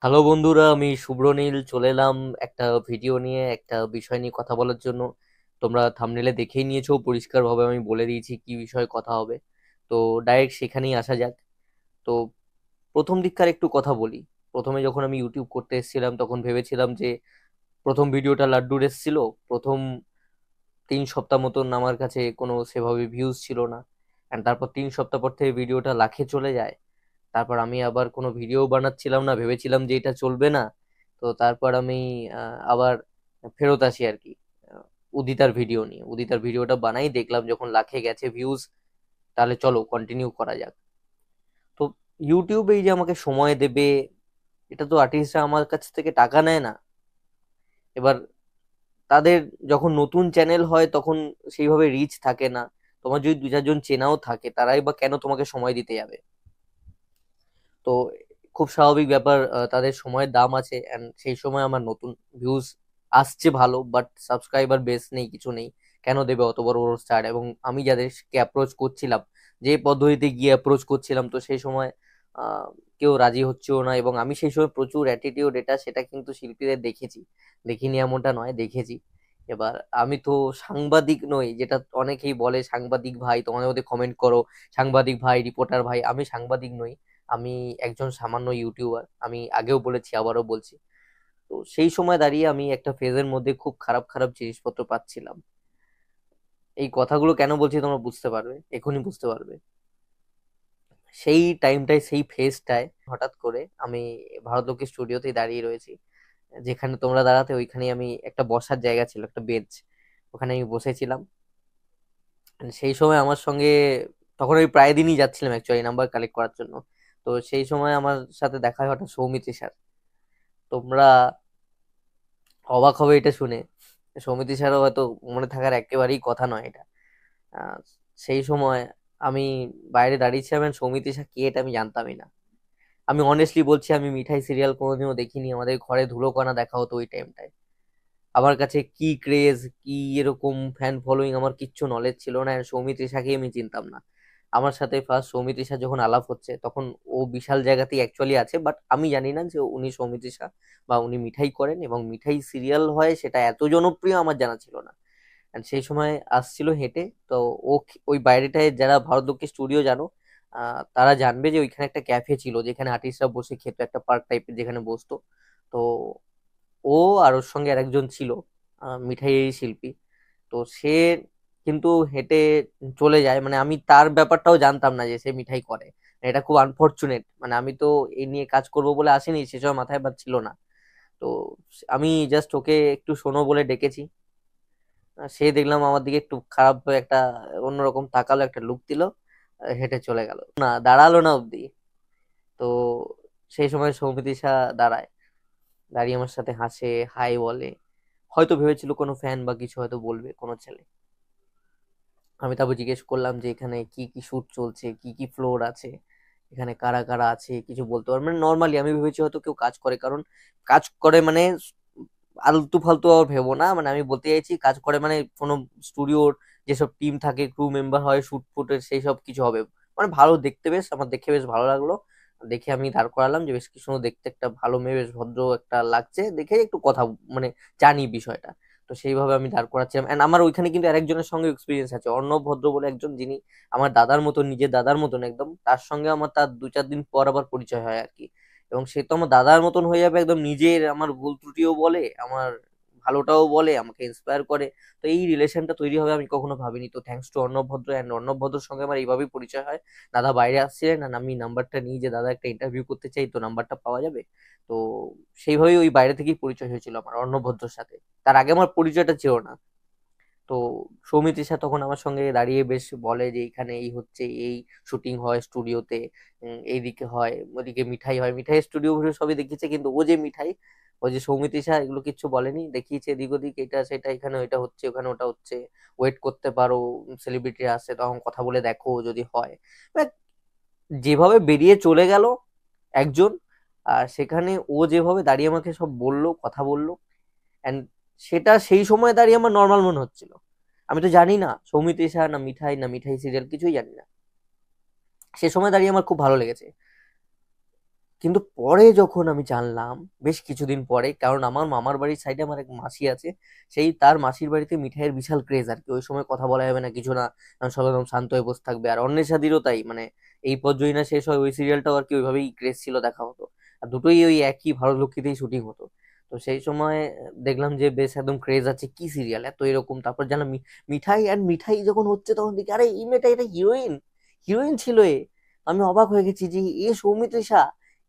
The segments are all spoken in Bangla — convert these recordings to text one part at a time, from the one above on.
হ্যালো বন্ধুরা, আমি শুভ্রনীল চলে এলাম একটা ভিডিও নিয়ে, একটা বিষয় নিয়ে কথা বলার জন্য। তোমরা থাম্বনেলে দেখেই নিয়েছো, পরিষ্কারভাবে আমি বলে দিয়েছি কি বিষয়ে কথা হবে। তো ডাইরেক্ট সেখানেই আসা যাক। তো প্রথম দিককার একটু কথা বলি। প্রথমে যখন আমি ইউটিউব করতে এসেছিলাম তখন ভেবেছিলাম যে প্রথম ভিডিওটা লাড্ডুর এসেছিল। প্রথম 3 সপ্তাহ মতন আমার কাছে কোনো সেভাবে ভিউজ ছিল না, অ্যান্ড তারপর 3 সপ্তাহ পর থেকে ভিডিওটা লাখে চলে যায়। তারপর আমি আবার কোনো ভিডিও বানাচ্ছিলাম না, ভেবেছিলাম যে এটা চলবে না। তো তারপর আমি আবার ফেরত আসি আর কি। আহ, উদিতার ভিডিও নিয়ে উদিতার ভিডিওটা বানাই, দেখলাম যখন লাখে গেছে ভিউজ, তাহলে চলো কন্টিনিউ করা যাক। তো ইউটিউবে এই যে আমাকে সময় দেবে, এটা তো আর্টিস্টরা আমার কাছ থেকে টাকা নেয় না। এবার তাদের যখন নতুন চ্যানেল হয় তখন সেইভাবে রিচ থাকে না। তোমার যদি 2-4 জন চেনাও থাকে, তারাই বা কেন তোমাকে সময় দিতে যাবে? তো খুব স্বাভাবিক ব্যাপার, তাদের সময়ের দাম আছে, অ্যান্ড সেই সময় আমার নতুন ভিউজ আসছে ভালো, বাট সাবস্ক্রাইবার বেস নেই, কিছু নেই। কেন দেবে অত বড় বড় স্টার? এবং আমি যাদেরকে অ্যাপ্রোচ করছিলাম, যে পদ্ধতিতে গিয়ে অ্যাপ্রোচ করছিলাম, তো সেই সময় আহ, কেউ রাজি হচ্ছেও না। এবং আমি সেই সময় প্রচুর অ্যাটিটিউড, এটা সেটা কিন্তু শিল্পীদের দেখেছি, দেখিনি এমনটা নয়, দেখেছি। এবার আমি তো সাংবাদিক নই, যেটা অনেকেই বলে সাংবাদিক ভাই, তোমাদের মধ্যে কমেন্ট করো সাংবাদিক ভাই, রিপোর্টার ভাই। আমি সাংবাদিক নই, আমি একজন সামান্য ইউটিউবার। আমি আগেও বলেছি, আবারও বলছি। তো সেই সময় দাঁড়িয়ে আমি একটা ফেজের মধ্যে খুব খারাপ খারাপ জিনিসপত্র পাচ্ছিলাম। এই কথাগুলো কেন বলছি তোমরা বুঝতে পারবে, এখনই বুঝতে পারবে। সেই টাইমটায়, সেই ফেজটায় হঠাৎ করে আমি ভারতলক্ষ্মী স্টুডিওতেই দাঁড়িয়ে রয়েছি। যেখানে তোমরা দাঁড়াতে, ওইখানে আমি একটা বসার জায়গা ছিল, একটা বেঞ্চ, ওখানে আমি বসেছিলাম। সেই সময় আমার সঙ্গে, তখন আমি প্রায় দিনই যাচ্ছিলাম অ্যাকচুয়ালি নাম্বার কালেক্ট করার জন্য। তো সেই সময় আমার সাথে দেখা হয় হঠাৎ সৌমিত্রী স্যার। তোমরা অবাক হবে এটা শুনে, সমিতি ছাড়াও হয়তো মনে থাকার একেবারেই কথা নয় এটা। আহ, সেই সময় আমি বাইরে দাঁড়িয়েছিলাম and সৌমিত্রি শাহ কে এটা আমি জানতামই না। আমি অনেস্টলি বলছি, আমি মিঠাই সিরিয়াল কোনোদিনও দেখিনি। আমাদের ঘরে ধুলোকণা দেখা হতো ওই টাইমটায়। আমার কাছে কি ক্রেজ, কি এরকম ফ্যান ফলোইং, আমার কিচ্ছু নলেজ ছিল না, and সৌমিত্রি শাহকে আমি চিনতাম না। আমার সাথে ফার্স্ট সৌমিত্রি শাহ যখন আলাপ হচ্ছে, তখন ও বিশাল জায়গাতেই অ্যাকচুয়ালি আছে, বাট আমি জানি না যে উনি সৌমিত্রি শাহ, বা উনি মিঠাই করেন এবং মিঠাই সিরিয়াল হয় সেটা এত জনপ্রিয় আমার জানা ছিল না। And সেই সময় আসছিল হেঁটে। তো ও ওই বাইরেটায়, যারা ভারতলক্ষ্মী স্টুডিও জানো, তারা জানবে যে ওইখানে একটা ক্যাফে ছিল যেখানে আর্টিস্টরা বসে খেত, একটা পার্ক টাইপের যেখানে বসতো। তো ও আর ওর সঙ্গে আরেকজন ছিল, মিঠাই শিল্পী। তো সে কিন্তু হেঁটে চলে যায়, মানে আমি তার ব্যাপারটাও জানতাম না যে সে মিঠাই করে। এটা খুব আনফরচুনেট, মানে আমি তো এই নিয়ে কাজ করব বলে আসিনি, সে সময় মাথায় বা ছিল না। তো আমি জাস্ট ওকে একটু শোনো বলে ডেকেছি। সে দেখলাম আমার দিকে একটু খারাপ হয়ে একটা অন্যরকম তাকালো, একটা লুক দিল, হেঁটে চলে গেল, না দাঁড়ালো না অব্দি। তো সেই সময় সৌমিত্রি শাহ দাঁড়ায়, দাঁড়িয়ে আমার সাথে হাসে, হাই বলে। হয়তো ভেবেছিল কোনো ফ্যান বা কিছু হয়তো বলবে, কোনো ছেলে। আমি তারপর জিজ্ঞেস করলাম যে এখানে কি কি শুট চলছে, কি কি ফ্লোর আছে, এখানে কারা কারা আছে, কিছু বলতে পারবে? মানে নর্মালি আমি ভেবেছি হয়তো কেউ কাজ করে, কারণ কাজ করে মানে আলতু ফালতু আর ভেবো না। মানে আমি বলতে চাইছি কাজ করে মানে কোনো স্টুডিওর যেসব টিম থাকে, ক্রু মেম্বার হয়, শুট ফুটের সেই সব কিছু হবে। মানে ভালো দেখতে, বেশ আমার দেখে বেশ ভালো লাগলো। দেখে আমি দাঁড় করালাম যে বেশ কি সুন্দর দেখতে, একটা ভালো মেয়ে, বেশ ভদ্র একটা লাগছে দেখে, একটু কথা মানে জানি বিষয়টা। তো সেইভাবে আমি দাঁড় করাচ্ছিলাম, এন্ড আমার ওইখানে কিন্তু আরেকজনের সঙ্গে এক্সপিরিয়েন্স আছে, অর্ণব ভদ্র বলে একজন, যিনি আমার দাদার মতন, নিজের দাদার মতন একদম। তার সঙ্গে আমার তার 2-4 দিন পর আবার পরিচয় হয় আর কি। এবং সে তো আমার দাদার মতন হয়ে যাবে একদম, নিজের আমার ভুল ত্রুটিও বলে, আমার ভালোটাও বলে, আমাকে ইন্সপায়ার করে। তো এই রিলেশনটা তৈরি হবে আমি কখনো ভাবিনি। তো থ্যাঙ্কস টু অর্ণব ভদ্র, অ্যান্ড অর্ণব ভদ্রের সঙ্গে আমার এইভাবেই পরিচয় হয়। দাদা বাইরে আসছিলেন, আর আমি নাম্বারটা নিই যে দাদা একটা ইন্টারভিউ করতে চাই, তো নাম্বারটা পাওয়া যাবে। তো সেইভাবেই ওই বাইরে থেকেই পরিচয় হয়েছিল আমার অর্ণব ভদ্রর সাথে। তার আগে আমার পরিচয়টা ছিল না। তো সৌমিত্রিষা তখন আমার সঙ্গে দাঁড়িয়ে বেশ বলে যে এখানে এই হচ্ছে, এই শুটিং হয় স্টুডিওতে, এইদিকে হয়, ওদিকে মিঠাই হয়। মিঠাই স্টুডিও ঘুরে সবই দেখিয়েছে, কিন্তু ও যে মিঠাই, ও যে সৌমিত্রিষা, এগুলো কিচ্ছু বলেনি। দেখিয়েছে এদিক ওদিক, এটা সেটা, এখানে এটা হচ্ছে, ওখানে ওটা হচ্ছে, ওয়েট করতে পারো, সেলিব্রিটি আসছে তখন কথা বলে দেখো যদি হয়। But যেভাবে বেরিয়ে চলে গেল একজন, আর সেখানে ও যেভাবে দাঁড়িয়ে আমাকে সব বললো, কথা বললো, অ্যান্ড সেটা সেই সময় দাঁড়িয়ে আমার নর্মাল মনে হচ্ছিল। আমি তো জানি না সৌমিত্রি শাহ না মিঠাই, না মিঠাই সিরিয়াল, কিছুই জানি না। সে সময় দাঁড়িয়ে আমার খুব ভালো লেগেছে। কিন্তু পরে যখন আমি জানলাম, বেশ কিছুদিন পরে, কারণ আমার মামার বাড়ির সাইডে আমার এক মাসি আছে, সেই তার মাসির বাড়িতে মিঠাইয়ের বিশাল ক্রেজ আর কি। ওই সময় কথা বলা যাবে না, কিছু না, সব একদম শান্ত হয়ে বসে থাকবে। আর অন্বেষাদিরও তাই, মানে এই পথ জয়ী না শেষ হয়, ওই সিরিয়ালটাও আর কি ওইভাবেই ক্রেজ ছিল, দেখা হতো। আর দুটোই ওই একই ভারতলক্ষ্মীতেই শুটিং হতো। তো সেই সময় দেখলাম যে বেশ একদম ক্রেজ আছে, কি সিরিয়াল এত এরকম। তারপর জানলাম মিঠাই, অ্যান্ড মিঠাই যখন হচ্ছে তখন দেখি আরে এই মেয়েটা, এটা হিরোইন, হিরোইন ছিল এ। আমি অবাক হয়ে গেছি যে এ সৌমিত্রিষা,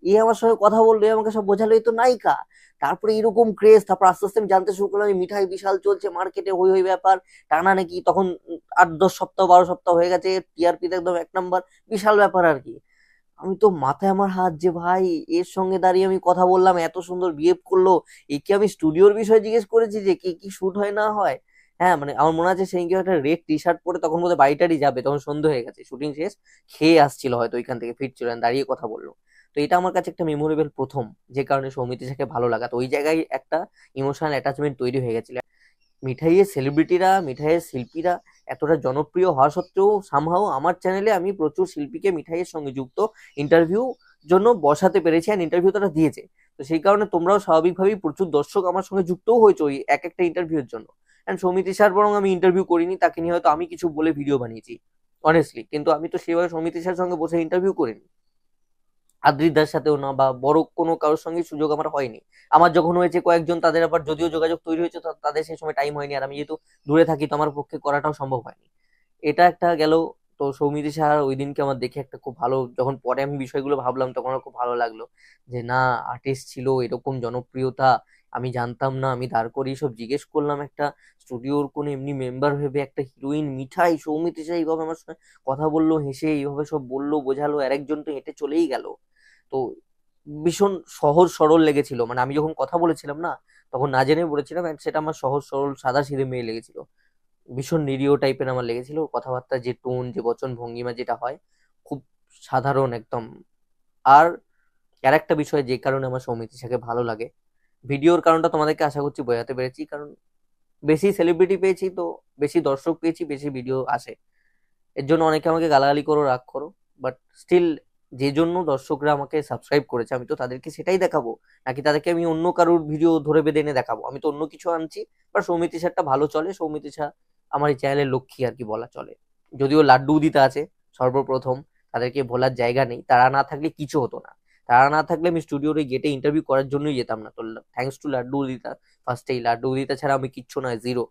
এ আমার সঙ্গে কথা বললো, এ আমাকে সব বোঝালো, এই তো নায়িকা। তারপরে এরকম ক্রেজ, তারপর আস্তে আস্তে আমি জানতে শুরু করলাম যে মিঠাই বিশাল চলছে মার্কেটে, হই হই ব্যাপার, টানা নাকি তখন 8-10 সপ্তাহ 12 সপ্তাহ হয়ে গেছে, টিআরপিতে একদম 1 নাম্বার, বিশাল ব্যাপার আর কি। আমি তো মাথায় আমার হাত, যে ভাই এর সঙ্গে দাঁড়িয়ে আমি কথা বললাম, এত সুন্দর বিহেভ করলো, একে আমি স্টুডিওর বিষয়ে জিজ্ঞেস করেছি যে কি কি শুট হয় না হয়। হ্যাঁ, মানে আমার মনে আছে সেদিনকে একটা রেড টি শার্ট পরে, তখন বোধহয় বাড়িটারই যাবে, তখন সন্ধ্যে হয়ে গেছে, শুটিং শেষ, খেয়ে আসছিল হয়তো, ওইখান থেকে ফিরছিল, দাঁড়িয়ে কথা বললো। তো এটা আমার কাছে একটা মেমোরেবল প্রথম, যে কারণে সৌমিত্রিষাকে ভালো লাগা, তো ওই জায়গায় একটা ইমোশনাল অ্যাটাচমেন্ট তৈরি হয়ে গেছিল। মিঠাইয়ের সেলিব্রিটিরা, মিঠাইয়ের শিল্পীরা এতটা জনপ্রিয় হওয়া সত্ত্বেও সামহাও আমার চ্যানেলে আমি প্রচুর শিল্পীকে মিঠাইয়ের সঙ্গে যুক্ত ইন্টারভিউ জন্য বসাতে পেরেছি, অ্যান্ড ইন্টারভিউ তারা দিয়েছে। তো সেই কারণে তোমরাও স্বাভাবিকভাবেই প্রচুর দর্শক আমার সঙ্গে যুক্তও হয়েছে ওই এক একটা ইন্টারভিউর জন্য। অ্যান্ড সৌমিত্রি স্যার বরং আমি ইন্টারভিউ করিনি, তাকে নিয়ে হয়তো আমি কিছু বলে ভিডিও বানিয়েছি অনেস্টলি, কিন্তু আমি তো সেভাবে সৌমিত্রি স্যার সঙ্গে বসে ইন্টারভিউ করিনি। আদ্রিদার সাথেও না, বা বড় কোনো কারোর সঙ্গে সুযোগ আমার হয়নি। আমার যখন হয়েছে কয়েকজন, তাদের আবার যদিও যোগাযোগ তৈরি হয়েছে, তাদের সেই সময় টাইম হয়নি, আর আমি যেহেতু দূরে থাকি তো আমার পক্ষে করাটাও সম্ভব হয়নি। এটা একটা গেল। তো সৌমিত্রি সাহার ওই দিনকে আমার দেখে একটা খুব ভালো, যখন পরে আমি বিষয়গুলো ভাবলাম তখন আমার খুব ভালো লাগলো, যে না, আর্টিস্ট ছিল, এরকম জনপ্রিয়তা আমি জানতাম না। আমি দাঁড় করিয়ে সব জিজ্ঞেস করলাম, একটা স্টুডিওর কোনো এমনি মেম্বার ভেবে, একটা হিরোইন মিঠাই, সৌমিত্রি সাহা এইভাবে আমার সঙ্গে কথা বললো, হেসে এইভাবে সব বললো বোঝালো, আর একজন তো হেঁটে চলেই গেল। তো ভীষণ সহজ সরল লেগেছিল, মানে আমি যখন কথা বলেছিলাম না, তখন না জেনে বলেছিলাম, and সেটা আমার সহজ সরল সাদা সিধে মেয়ে লেগেছিল। ভীষণ নিরীহ টাইপের আমার লেগেছিল ওর কথাবার্তা, যে টোন, যে বচন ভঙ্গিমা যেটা হয়, খুব সাধারণ একদম। আর আর একটা বিষয় যে কারণে আমার সৌমিত্রিষাকে ভালো লাগে, ভিডিওর কারণটা তোমাদেরকে আশা করছি বোঝাতে পেরেছি, কারণ বেশি সেলিব্রিটি পেয়েছি তো বেশি দর্শক পেয়েছি, বেশি ভিডিও আসে, এর জন্য অনেকে আমাকে গালাগালি করো, রাগ করো, বাট স্টিল যে জন্য দর্শকরা আমাকে সাবস্ক্রাইব করেছে, আমি তো তাদেরকে সেটাই দেখাবো, নাকি তাদেরকে আমি অন্য কারোর ভিডিও ধরে বেঁধে এনে দেখাবো? আমি তো অন্য কিছু আনছি। বাট সৌমিত্রি স্যারটা ভালো চলে, সৌমিত্রি স্যার আমার এই চ্যানেলের লক্ষ্মী আর কি বলা চলে। যদিও লাড্ডু দিতে আছে সর্বপ্রথম, তাদেরকে ভোলার জায়গা নেই, তারা না থাকলে কিছু হতো না। তারা না থাকলে আমি স্টুডিওর গেটে ইন্টারভিউ করার জন্যই যেতাম না। তো থ্যাঙ্কস টু লাড্ডু দিতা, ফার্স্টেই লাড্ডু দিতা ছাড়া আমি কিচ্ছু নয়, জিরো।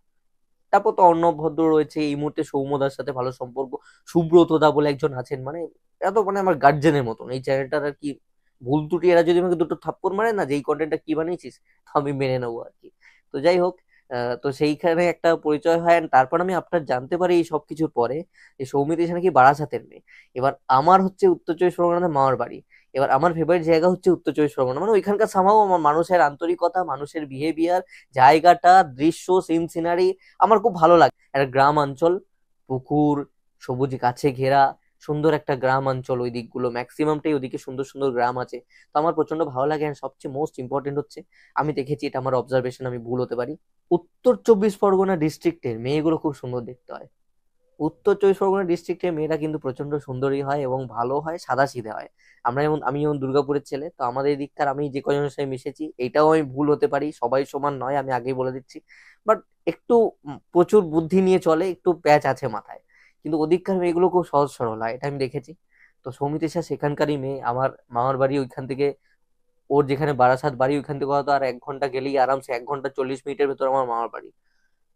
তারপর তো অর্ণব ভদ্র রয়েছে, এই মুহূর্তে সৌম্যদার সাথে ভালো সম্পর্ক, সুব্রত দা বলে একজন আছেন, মানে এত মানে আমার গার্জেনের মতন এই চ্যানেলটার আর কি। ভুল ত্রুটি এরা যদি আমাকে দুটো থাপ্পড় মারে না, যে এই কন্টেন্টটা কি বানিয়েছিস, তো আমি মেনে নেবো আর কি। তো যাই হোক, তো সেইখানে একটা পরিচয় হয়, and তারপর আমি আপনার জানতে পারি এই সবকিছুর পরে, যে সৌমিত্র এসে নাকি বারাসাতের মেয়ে। এবার আমার হচ্ছে উত্তর চব্বিশ পরগনাতে মামার বাড়ি। এবার আমার ফেভারিট জায়গা হচ্ছে উত্তর চব্বিশ পরগনা, মানে ওইখানকার সামাও আমার মানুষের আন্তরিকতা, মানুষের বিহেভিয়ার, জায়গাটা, দৃশ্য, সিন সিনারি আমার খুব ভালো লাগে। একটা গ্রাম অঞ্চল, পুকুর, সবুজ গাছে ঘেরা, সুন্দর একটা গ্রাম অঞ্চল, ওই দিকগুলো ম্যাক্সিমামটাই ওদিকে সুন্দর সুন্দর গ্রাম আছে। তো আমার প্রচন্ড ভালো লাগে, আর সবচেয়ে মোস্ট ইম্পর্টেন্ট হচ্ছে, আমি দেখেছি, এটা আমার অবজারভেশন, আমি ভুল হতে পারি, উত্তর চব্বিশ পরগনা ডিস্ট্রিক্টের মেয়েগুলো খুব সুন্দর দেখতে হয়। উত্তর চব্বিশ পরগনা ডিস্ট্রিক্টের মেয়েরা কিন্তু প্রচন্ড সুন্দরী হয় এবং ভালো হয়, সাদা সিধে হয়। আমি যেমন দুর্গাপুরের ছেলে, তো আমাদের এদিককার আমি যে কজনের সাথে মিশেছি, এইটাও আমি ভুল হতে পারি, সবাই সমান নয়, আমি আগেই বলে দিচ্ছি। বাট একটু প্রচুর বুদ্ধি নিয়ে চলে, একটু প্যাচ আছে মাথায়। কিন্তু ওদিককার মেয়েগুলো খুব সহজ সরল হয়, এটা আমি দেখেছি। তো সৌমিত্রি শাহ সেখানকারই মেয়ে, আমার মামার বাড়ি ওইখান থেকে, ওর যেখানে বারাসাত বাড়ি ওইখান থেকে হয়তো আর 1 ঘন্টা গেলেই আরামসে, 1 ঘন্টা 40 মিনিটের ভেতর আমার মামার বাড়ি।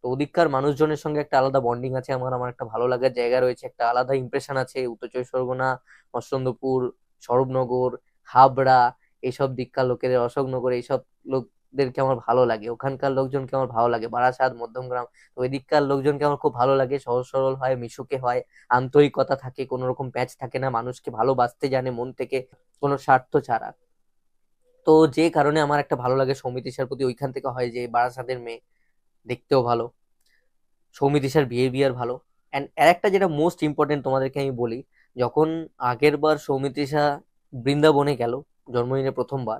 তো ওদিককার মানুষজনের সঙ্গে একটা আলাদা বন্ডিং আছে আমার, আমার একটা ভালো লাগার জায়গা রয়েছে, একটা আলাদা ইমপ্রেশন আছে। উত্তর চব্বিশ পরগনা, মসলন্দপুর, স্বরূপনগর, হাবড়া, এইসব দিককার লোকেদের, অশোকনগর, এইসব লোকদেরকে আমার ভালো লাগে, ওখানকার লোকজনকে আমার ভালো লাগে, বারাসাত, মধ্যমগ্রাম। তো ওই দিককার লোকজনকে আমার খুব ভালো লাগে, সহজ সরল হয়, মিশুকে হয়, আন্তরিকতা থাকে, কোনো রকম প্যাচ থাকে না, মানুষকে ভালোবাসতে জানে মন থেকে, কোনো স্বার্থ ছাড়া। তো যে কারণে আমার একটা ভালো লাগে সৌমিত্রি শাহর প্রতি, ওইখান থেকে হয় যে বারাসাতের মেয়ে, দেখতেও ভালো, সৌমিত্রিষার বিহেভিয়ার ভালো। অ্যান্ড আর একটা যেটা মোস্ট ইম্পর্টেন্ট তোমাদেরকে আমি বলি, যখন আগের বার সৌমিত্রিষা বৃন্দাবনে গেল জন্মদিনে প্রথমবার,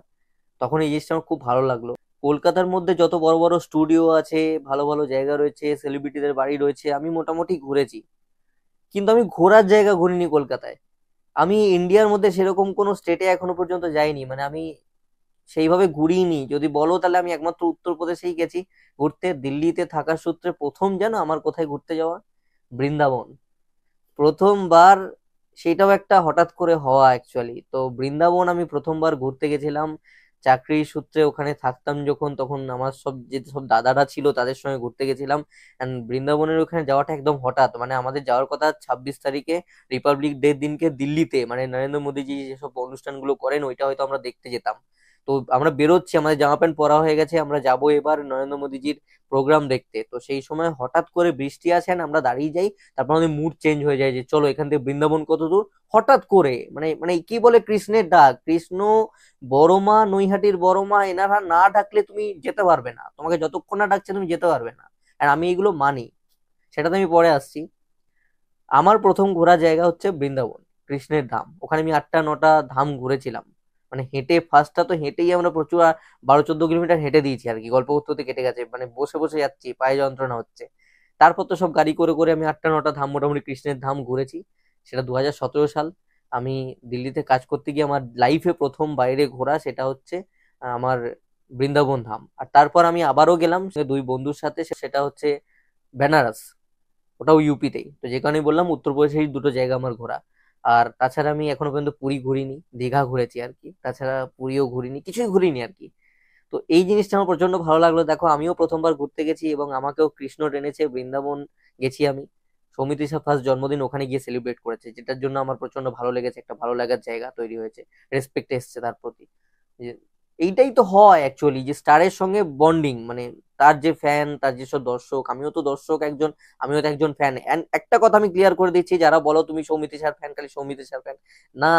তখন এই জিনিসটা আমার খুব ভালো লাগলো। কলকাতার মধ্যে যত বড় বড় স্টুডিও আছে, ভালো ভালো জায়গা রয়েছে, সেলিব্রিটিদের বাড়ি রয়েছে, আমি মোটামুটি ঘুরেছি, কিন্তু আমি ঘোরার জায়গা ঘুরিনি কলকাতায়। আমি ইন্ডিয়ার মধ্যে সেরকম কোনো স্টেটে এখনো পর্যন্ত যাইনি, মানে আমি সেইভাবে ঘুরিনি। যদি বলো তাহলে আমি একমাত্র উত্তরপ্রদেশেই গেছি ঘুরতে, দিল্লিতে থাকার সূত্রে প্রথম জানো আমার কোথায় ঘুরতে যাওয়া? বৃন্দাবন, প্রথমবার। সেটাও একটা হঠাৎ করে হওয়া অ্যাকচুয়ালি। তো বৃন্দাবন আমি প্রথমবার ঘুরতে গেছিলাম চাকরির সূত্রে, ওখানে থাকতাম যখন, তখন আমার সব যে সব দাদারা ছিল তাদের সঙ্গে ঘুরতে গেছিলাম। অ্যান্ড বৃন্দাবনের ওখানে যাওয়াটা একদম হঠাৎ, মানে আমাদের যাওয়ার কথা 26 তারিখে, রিপাবলিক ডে দিনকে দিল্লিতে, মানে নরেন্দ্র মোদীজি যেসব অনুষ্ঠানগুলো করেন ওইটা হয়তো আমরা দেখতে যেতাম। তো আমরা বেরোচ্ছি, আমাদের জামা প্যান্ট পরা হয়ে গেছে, আমরা যাবো এবার নরেন্দ্র মোদীজির প্রোগ্রাম দেখতে। তো সেই সময় হঠাৎ করে বৃষ্টি আসেন, আমরা দাঁড়িয়ে যাই, তারপর আমাদের মুড চেঞ্জ হয়ে যায় যে চলো এখান থেকে বৃন্দাবন কত দূর। হঠাৎ করে মানে মানে কি বলে কৃষ্ণের ডাক, কৃষ্ণ, বড়মা, নৈহাটির বড়মা, এনারা না ডাকলে তুমি যেতে পারবে না, তোমাকে যতক্ষণ না ডাকছে তুমি যেতে পারবে না। আর আমি এগুলো মানি, সেটাতে আমি পরে আসছি। আমার প্রথম ঘোরা জায়গা হচ্ছে বৃন্দাবন, কৃষ্ণের ধাম। ওখানে আমি 8টা 9টা ধাম ঘুরেছিলাম, মানে হেঁটে, ফার্স্টটা তো হেঁটেই আমরা প্রচুর 12-14 কিলোমিটার হেঁটে দিয়েছি আর কি, গল্প করতে করতে কেটে গেছে, মানে বসে বসে যাচ্ছি, পায়ে যন্ত্রণা হচ্ছে। তারপর তো সব গাড়ি করে করে আমি 8টা 9টা ধাম মোটামুটি কৃষ্ণের ধাম ঘুরেছি। সেটা 2017 সাল, আমি দিল্লিতে কাজ করতে গিয়ে আমার লাইফে প্রথম বাইরে ঘোরা সেটা হচ্ছে আমার বৃন্দাবন ধাম। আর তারপর আমি আবারও গেলাম সে দুই বন্ধুর সাথে, সেটা হচ্ছে বেনারস, ওটাও ইউপিতেই। তো যে কারণে বললাম উত্তরপ্রদেশের দুটো জায়গা আমার ঘোরা। আর তাছাড়া আমি এখনো পর্যন্ত পুরী ঘুরিনি, দীঘা ঘুরেছি আর কি, তাছাড়া পুরীও ঘুরিনি, কিছুই ঘুরিনি আর কি। তো এই জিনিসটা আমার প্রচন্ড ভালো লাগলো। দেখো আমিও প্রথমবার ঘুরতে গেছি এবং আমাকেও কৃষ্ণ টেনেছে, বৃন্দাবন গেছি আমি। সৌমিত্রী শাহ ফার্স্ট জন্মদিন ওখানে গিয়ে সেলিব্রেট করেছে, যেটার জন্য আমার প্রচন্ড ভালো লেগেছে, একটা ভালো লাগার জায়গা তৈরি হয়েছে, রেসপেক্ট এসছে তার প্রতি। যে এইটাই তো হয় অ্যাকচুয়ালি, যে স্টারের সঙ্গে বন্ডিং, মানে তার যে ফ্যান, তার যেসব দর্শক, আমিও তো দর্শক একজন, আমিও তো একজন ফ্যান। এন্ড একটা কথা আমি ক্লিয়ার করে দিচ্ছি, যারা বলো তুমি সৌমিত্রী শাহ ফ্যান, খালি সৌমিত্রী শাহ ফ্যান, না,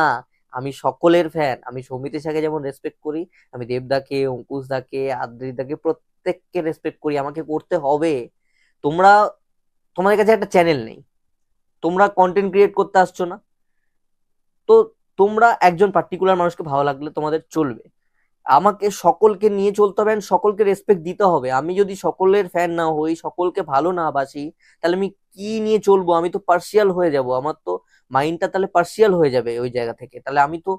আমি সকলের ফ্যান। আমি সৌমিত্রী শাহকে যেমন রেসপেক্ট করি, আমি দেবদাকে, অঙ্কুশ দাকে, আদ্রিদাকে, প্রত্যেককে রেসপেক্ট করি, আমাকে করতে হবে। তোমরা, তোমাদের কাছে একটা চ্যানেল নেই, তোমরা কন্টেন্ট ক্রিয়েট করতে আসছো না, তো তোমরা একজন পার্টিকুলার মানুষকে ভালো লাগলে তোমাদের চলবে, আমাকে সকলকে নিয়ে চলতে হবে and সকলকে রেসপেক্ট দিতে হবে। আমি যদি সকলের ফ্যান না হই, সকলকে ভালো না বাসি, তাহলে আমি কি নিয়ে চলবো? আমি তো পার্সিয়াল হয়ে যাব, আমার তো মাইন্ডটা তাহলে পার্সিয়াল হয়ে যাবে ওই জায়গা থেকে, তাহলে আমি তো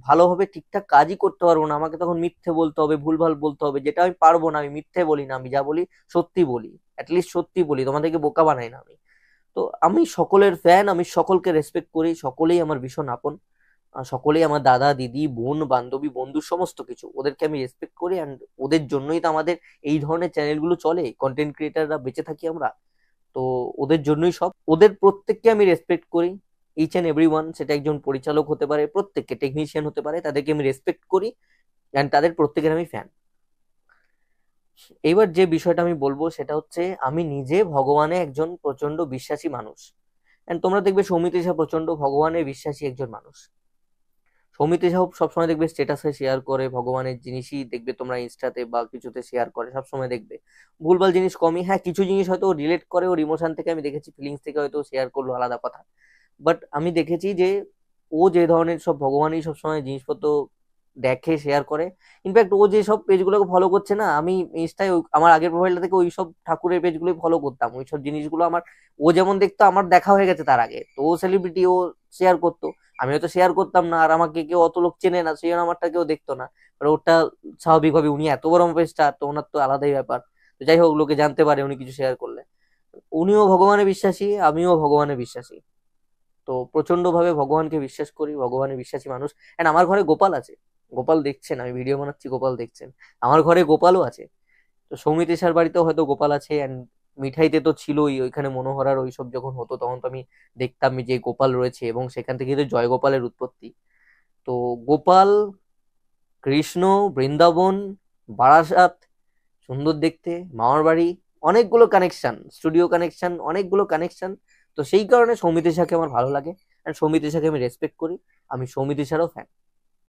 ভালোভাবে ঠিকঠাক কাজই করতে পারবো না। আমাকে তখন মিথ্যে বলতে হবে, ভুলভাল বলতে হবে, যেটা আমি পারবো না। আমি মিথ্যে বলি না, আমি যা বলি সত্যি বলি, অ্যাটলিস্ট সত্যি বলি, তোমাদেরকে বোকা বানাই না আমি। তো আমি সকলের ফ্যান, আমি সকলকে রেসপেক্ট করি, সকলেই আমার ভীষণ আপন। সকলেই আমার দাদা, দিদি, বোন, বান্ধবী, বন্ধু, সমস্ত কিছু, ওদেরকে আমি রেসপেক্ট করি। অ্যান্ড ওদের জন্যই তো আমাদের এই ধরনের চ্যানেলগুলো চলে, কন্টেন্ট ক্রিয়েটাররা বেঁচে থাকি আমরা। তো ওদের জন্যই সব, ওদের প্রত্যেককে আমি রেসপেক্ট করি, ইচ অ্যান্ড এভরি ওয়ান। সেটা একজন পরিচালক হতে পারে, প্রত্যেককে, টেকনিশিয়ান হতে পারে, তাদেরকে আমি রেসপেক্ট করি। অ্যান্ড তাদের প্রত্যেকের আমি ফ্যান। এইবার যে বিষয়টা আমি বলবো সেটা হচ্ছে, আমি নিজে ভগবানে একজন প্রচন্ড বিশ্বাসী মানুষ। অ্যান্ড তোমরা দেখবে সৌমিত্রী শাহ প্রচন্ড ভগবানে বিশ্বাসী একজন মানুষ। সৌমিত্রী সাহব সবসময় দেখবে স্ট্যাটাসে শেয়ার করে ভগবানের জিনিসই, দেখবে তোমরা ইনস্টাতে বা কিছুতে শেয়ার করে সবসময় দেখবে। ভুলভাল জিনিস কমই, হ্যাঁ কিছু জিনিস হয়তো রিলেট করে ওর ইমোশন থেকে, আমি দেখেছি ফিলিংস থেকে হয়তো শেয়ার করলো, আলাদা কথা। বাট আমি দেখেছি যে ও যে ধরনের সব ভগবানই সবসময় জিনিসপত্র দেখে, শেয়ার করে। ইনফ্যাক্ট ও যে সব পেজগুলোকে ফলো করছে না, আমি ইনস্টায় আমার আগের প্রোফাইলটা থেকে ওই সব ঠাকুরের পেজগুলোই ফলো করতাম, ওই সব জিনিসগুলো আমার, ও যেমন দেখতো আমার দেখা হয়ে গেছে তার আগে, তো ও সেলিব্রিটি, ও শেয়ার করতো, আমি হয়তো শেয়ার করতাম না, আর আমাকে কেউ অত লোক চেনে না, সেই জন্য আমারটা কেউ দেখতো না। আর ওটা স্বাভাবিকভাবে, উনি এত বড় স্টার, তো ওনার তো আলাদাই ব্যাপার। তো যাই হোক, লোকে জানতে পারে উনি কিছু শেয়ার করলে। উনিও ভগবানে বিশ্বাসী, আমিও ভগবানে বিশ্বাসী। তো প্রচন্ড ভাবে ভগবানকে বিশ্বাস করি, ভগবানে বিশ্বাসী মানুষ। এন্ড আমার ঘরে গোপাল আছে, গোপাল দেখছেন, আমি ভিডিও বানাচ্ছি, গোপাল দেখছেন, আমার ঘরে গোপালও আছে। তো সৌমিত্রী স্যার বাড়িতেও হয়তো গোপাল আছে। অ্যান্ড মিঠাইতে তো ছিলই, ওইখানে মনোহরার ওইসব যখন হতো তখন তো আমি দেখতাম যে গোপাল রয়েছে, এবং সেখান থেকে কিন্তু জয় গোপালের উৎপত্তি। তো গোপাল, কৃষ্ণ, বৃন্দাবন, বারাসাত, সুন্দর দেখতে, মামার বাড়ি, অনেকগুলো কানেকশন, স্টুডিও কানেকশন, অনেকগুলো কানেকশন। তো সেই কারণে সৌমিত্রী শাহকে আমার ভালো লাগে, অ্যান্ড সৌমিত্রী শাহকে আমি রেসপেক্ট করি, আমি সৌমিত্রী শাহরও ফ্যান।